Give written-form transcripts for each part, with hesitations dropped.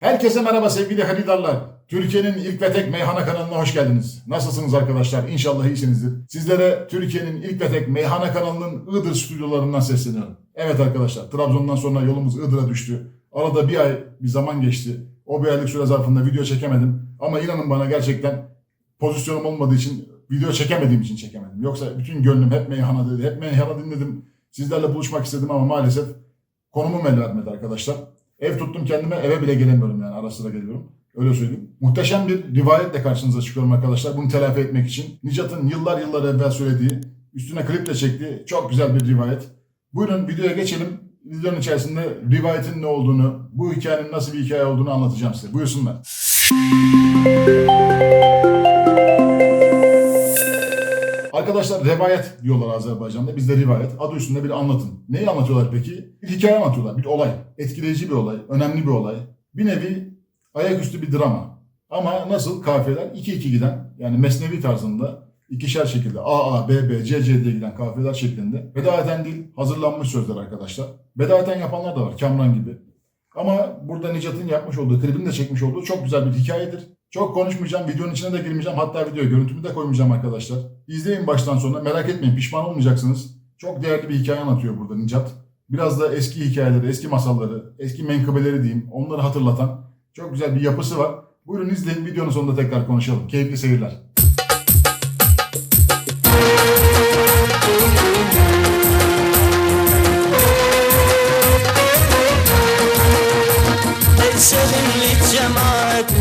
Herkese merhaba sevgili haridarlar. Türkiye'nin ilk ve tek meyhane kanalına hoş geldiniz. Nasılsınız arkadaşlar? İnşallah iyisinizdir. Sizlere Türkiye'nin ilk ve tek meyhane kanalının Iğdır stüdyolarından sesleniyorum. Evet arkadaşlar, Trabzon'dan sonra yolumuz Iğdır'a düştü. Arada bir ay bir zaman geçti. O bir aylık süre zarfında video çekemedim. Ama inanın bana gerçekten pozisyonum olmadığı için, video çekemediğim için çekemedim. Yoksa bütün gönlüm hep meyhana dedi. Hep meyhana dinledim. Sizlerle buluşmak istedim ama maalesef konumum el vermedi arkadaşlar. Ev tuttum kendime, eve bile gelemiyorum yani, ara sıra geliyorum. Öyle söyleyeyim. Muhteşem bir rivayetle karşınıza çıkıyorum arkadaşlar. Bunu telafi etmek için. Nicat'ın yıllar evvel söylediği, üstüne klip de çektiği çok güzel bir rivayet. Buyurun videoya geçelim. Videonun içerisinde rivayetin ne olduğunu, bu hikayenin nasıl bir hikaye olduğunu anlatacağım size. Buyursunlar. Arkadaşlar rivayet diyorlar Azerbaycan'da. Bizde rivayet. Adı üstünde bir anlatım. Neyi anlatıyorlar peki? Bir hikaye anlatıyorlar. Bir olay. Etkileyici bir olay. Önemli bir olay. Bir nevi ayaküstü bir drama. Ama nasıl? Kafiyeler 2-2 giden, yani mesnevi tarzında ikişer şekilde A, B, B, C, C diye giden kafiyeler şeklinde. Bedaeten değil, hazırlanmış sözler arkadaşlar. Bedaeten yapanlar da var. Kamran gibi. Ama burada Nicat'ın yapmış olduğu, klibini de çekmiş olduğu çok güzel bir hikayedir. Çok konuşmayacağım, videonun içine de girmeyeceğim. Hatta videoya görüntümü de koymayacağım arkadaşlar. İzleyin baştan sona, merak etmeyin, pişman olmayacaksınız. Çok değerli bir hikaye anlatıyor burada Nicat. Biraz da eski hikayeleri, eski masalları, eski menkıbeleri diyeyim, onları hatırlatan çok güzel bir yapısı var. Buyurun izleyin, videonun sonunda tekrar konuşalım. Keyifli seyirler.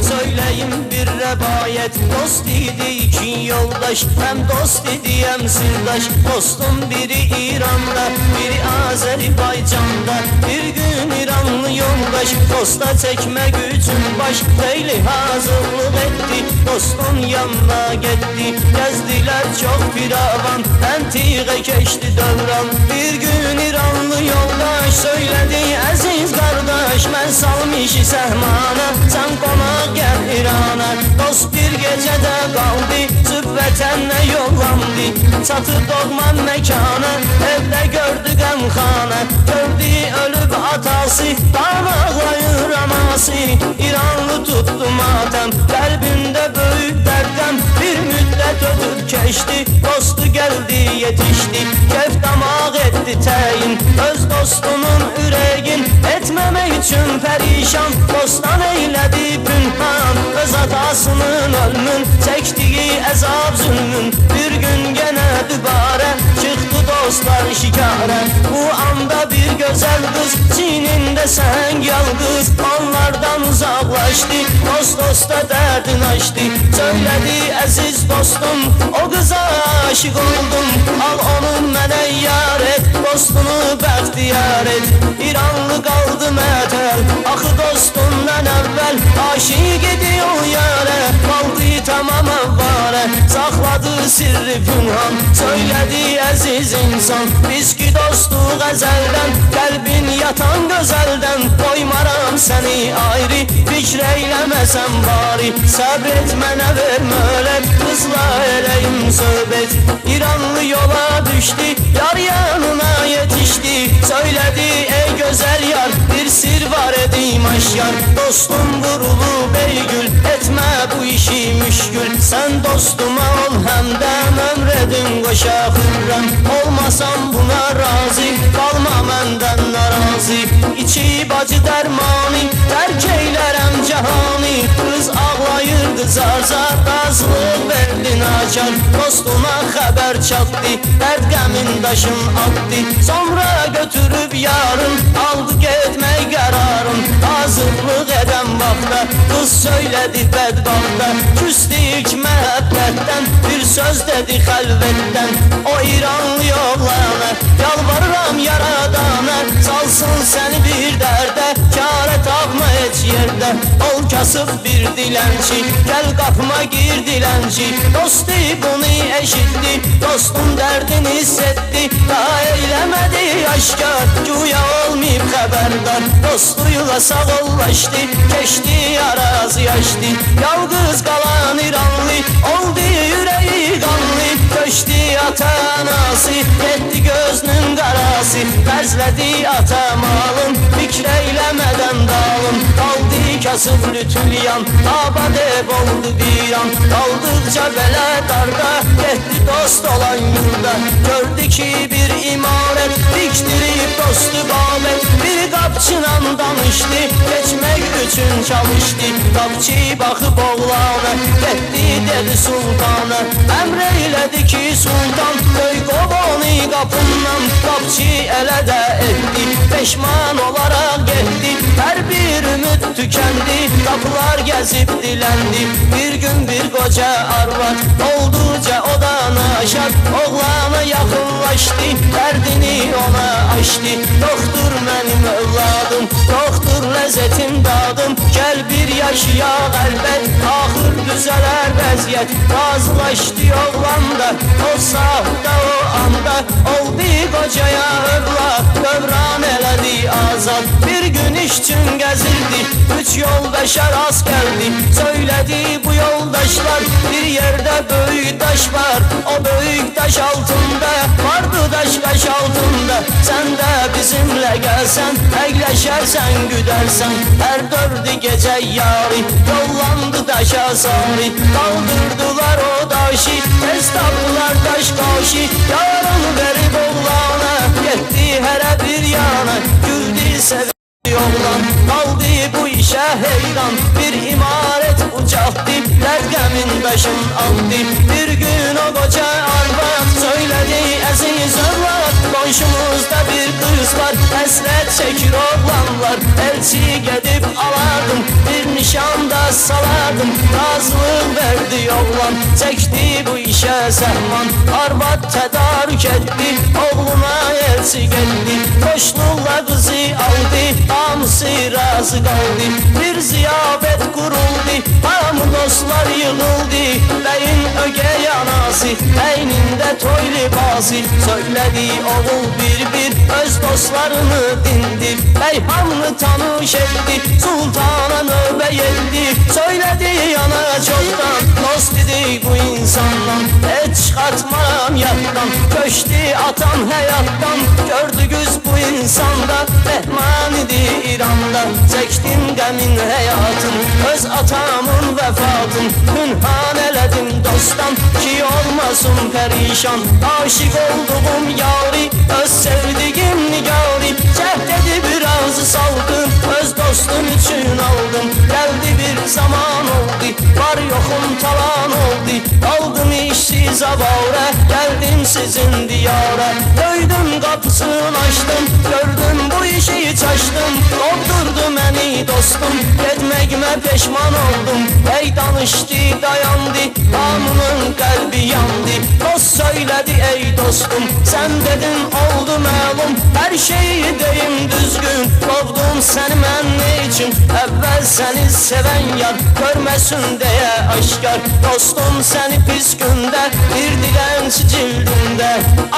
Söyleyin bir rivayet. Dost idi iki yoldaş, hem dost idi hem sırdaş. Dostum biri İran'da, biri Azerbaycan'da. Bir gün İranlı yoldaş dosta çekme gücün baş. Leyli hazırlık etti, dostun yanına gitti. Gezdiler çok firavan, entige geçti dövran. Bir gün İranlı yoldaş söyledi: aziz kardeş, ben salmış sehmana, sen konak gel İran'a. Dost bir gecede kaldı, zübvetenle yollandı. Çatı doğman mekana, evde gördü gamxana. Gördü ölüp atası, dağlaqlayır anası. İranlı tuttu matem, kalbinde büyük dertten. Bir müddet ötüp geçti, dostu geldi yetişti. Kef damaq etti təyin, öz dostunun üreğin. Etmemek için perişan, dostdan eyledi pünhan. Öz atasının ölümün, çektiği ezab zulmün. Bir gün gene dübare çıktı dostlar şikare. Bu anda bir güzel kız, çiğninde sen yalgız. Onlardan uzaklaştı, dost dosta derdin açtı. Söyledi: aziz dostum, o kıza aşık oldum. Al onu mənə yar et, dostunu bəxtiyar et. İranlı kaldı mətel, axı dostundan evvel. Aşık ediyor yâre, kaldı tamam avvare. Sakladı sirri pünhan, söyledi aziz insan. Biz ki dostluq əzəldən, kalbin yatan gözelden. Koymaram seni ayrı, fikr eyleməsən bari. Sabret mənə vermə ölep, kızla eləyim söhbet. İranlı yola düştü, yar yanına yetişti. Söyledi: ey güzel yar, bir sir var edeyim aşyar. Dostum gurulu beygül, etme bu işi müşkül. Sen dostuma ol, hem de ömredin koşa hürrem. Olmasam buna razı, kalma menden narazı. İçi bacı dermani, terk eylerem cehani. Kız ağlayırdı zar zar, razılıq verdi naçar. Dostuma haber çattı, dert qəmin daşın attı. Sonra götürüp yarın, aldı gitmək kararın. Hazırlık eden vaxta, kız söyledi bedbahta. Küstük məhəbbətten, bir söz dedi xəlvətdən. O İranlı yollana, yalvarıram yaradana. Salsın seni bir derde, kâre tapma heç yerde. Ol kasıb bir dilenci, gel kapıma gir dilenci. Dostu bunu eşitti, dostun derdini hissetti. Daha eylemedi aşkar, güya olmayıp haberdar. Dostuyla sağollaştı, geçti arazi yaştı. Yalgız kalan İranlı, oldu yüreği kanlı. Köştü ata-anası, getdi gözünün qarası. Xərclədi ata malın, fikr eyləmədən dalın. Qaldı kasıb lütülyan, abad ev oldu viran. Qaldıqca belə darda, getdi dost olan yurda. Gördü ki bir imarət, dikdirib dostu Babək. Bir qapçınan danışdı, geçmək üçün çalışdı. Qapçı baxıb oğlana, getdi dedi sultana. Əmr eylədi ki sultan, döy qov onu qapından. Qapçı elə də etdi, peşman olaraq getdi. Hər bir ümid tükendi, qapılar gəzib diləndi. Bir gün bir qoca arvad, olduca o da naşad. Oğlana yaxınlaşdı, dərdini ona açdı. Doktor mənim övladım, doktor ləzzətim dadım. Gəl bir yaşaya qəlbət, axır düzələr vəziyyət. Razılaşdı oğlanda, o sahda o anda. Oldu qocaya övlad, dövran elədi azad. Bir gün işçün gəzirdi, üç yoldaşa rast gəldi. Söylədi bu yoldaşlar, bir yerdə böyük daş var. O böyük daş altında, vardı daş qaş altında. Sən də bizimlə gəlsən, əyləşərsən, güdərsən. Hər dördü gecə yarı, yollandı daşa sarı. Kaldırdılar o daşı, tez tapdılar daş qaşı. Yarın verib oğlana, getdi hərə bir yana. Güldü sevdi oğlan, kaldı bu işe heyran. Bir imaret ucalttı, lərqəmin daşın aldı. Bir gün o qoca arvad söyledi əziz övlad, qonşumuzda bir kız var, həsrət çəkir oğlanlar. Elçi gedib alardım, bir nişanda salardım. Razılıq verdi oğlan, çəkdi bu işe səhman. Arvad tədarük etdi, oğluna elçi getdi. Qoşluqla qızı aldı, hamısı razı qaldı. Bir ziyafət quruldu, hamı dostlar yığıldı. Bəyin ögey anası, əynində toy libası. Söylədi oğul bir öz dostlarını dindir. Bəy hamını tanış etdi, sultana növbə yetdi. Söylədi yana çoxdan, dost idi bu insandan. Heç çıxartmaram yaddan, köşdü atam həyatdan. Gördünüz bu insanda, mehman idi İranda. Çəkdim qəmin həyatın, öz atamın vəfatın. Pünhan elədim dostdan, ki olmasın perişan. Aşık olduğum yari, öz sevdiğim nigari. Cəhd edib razı saldım, öz dostum üçün aldım. Gəldi bir zaman oldu, var yoxum talan oldu. Aldım işsiz avara, gəldim sizin diyara. Döydüm qapısını açdım, gördüm bu işi çaşdım. Qovdurdu məni dostum, getməyimə peşman oldum. Ey danışdı dayandı, hamının qəlbi yandı. Dost söylədi ey dostum, sən dedin oldu məlum. Hər şeyi deyim düzgün, qovdum səni mən ne üçün? Əvvəl səni sevən yar, görməsin deyə aşkar. Dostum səni pis gündə, bir dilənçi cildində.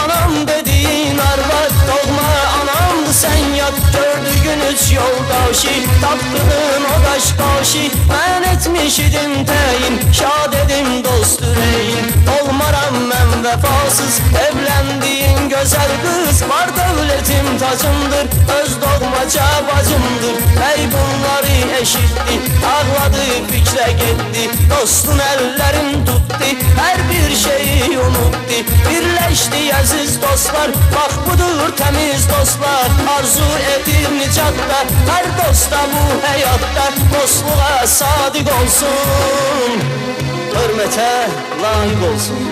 Anam dediyin arvad, doğma anamdı sən yad. Gördüğün üç yoldaşı, tapdığın o daş qaşı. Mən etmiş idim təyin, şad edim dost ürəyin. Olmaram mən vəfasız, evləndiyin gözəl qız. Var dövlətim tacımdır, öz doğmaca bacımdır. Ey bunları eşitdi, ağladı fikrə getdi. Dostun əllərim tutdu, hər bir şeyi unutdu. Birləşdi əziz dostlar, bax budur təmiz dostlar. Arzu edir nicatda, hər dosta bu həyatda. Dostluğa sadiq olsun, hörmətə layık olsun.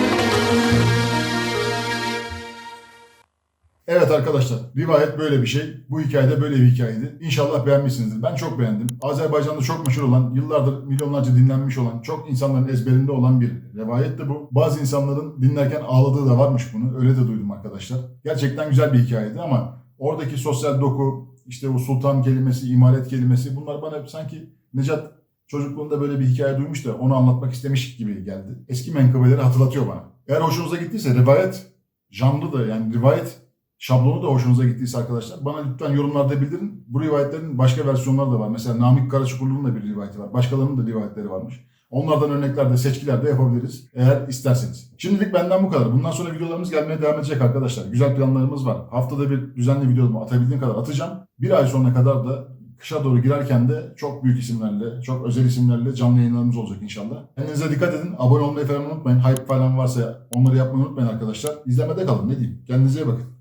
Evet arkadaşlar, rivayet böyle bir şey. Bu hikayede böyle bir hikayeydi. İnşallah beğenmişsinizdir. Ben çok beğendim. Azerbaycan'da çok meşhur olan, yıllardır milyonlarca dinlenmiş olan, çok insanların ezberinde olan bir rivayet de bu. Bazı insanların dinlerken ağladığı da varmış bunu. Öyle de duydum arkadaşlar. Gerçekten güzel bir hikayeydi ama oradaki sosyal doku, işte bu sultan kelimesi, imaret kelimesi, bunlar bana hep sanki Necat çocukluğunda böyle bir hikaye duymuş da onu anlatmak istemiş gibi geldi. Eski menkıbeleri hatırlatıyor bana. Eğer hoşunuza gittiyse rivayet janrı da, yani rivayet şablonu da hoşunuza gittiyse arkadaşlar bana lütfen yorumlarda bildirin. Bu rivayetlerin başka versiyonları da var. Mesela Namık Karaçukurlu'nun da bir rivayeti var. Başkalarının da rivayetleri varmış. Onlardan örnekler de seçkiler de yapabiliriz eğer isterseniz. Şimdilik benden bu kadar. Bundan sonra videolarımız gelmeye devam edecek arkadaşlar. Güzel planlarımız var. Haftada bir düzenli videomu atabildiğim kadar atacağım. Bir ay sonra kadar da kışa doğru girerken de çok büyük isimlerle, çok özel isimlerle canlı yayınlarımız olacak inşallah. Kendinize dikkat edin. Abone olmayı falan unutmayın. Hype falan varsa onları yapmayı unutmayın arkadaşlar. İzlemede kalın, ne diyeyim. Kendinize iyi bakın.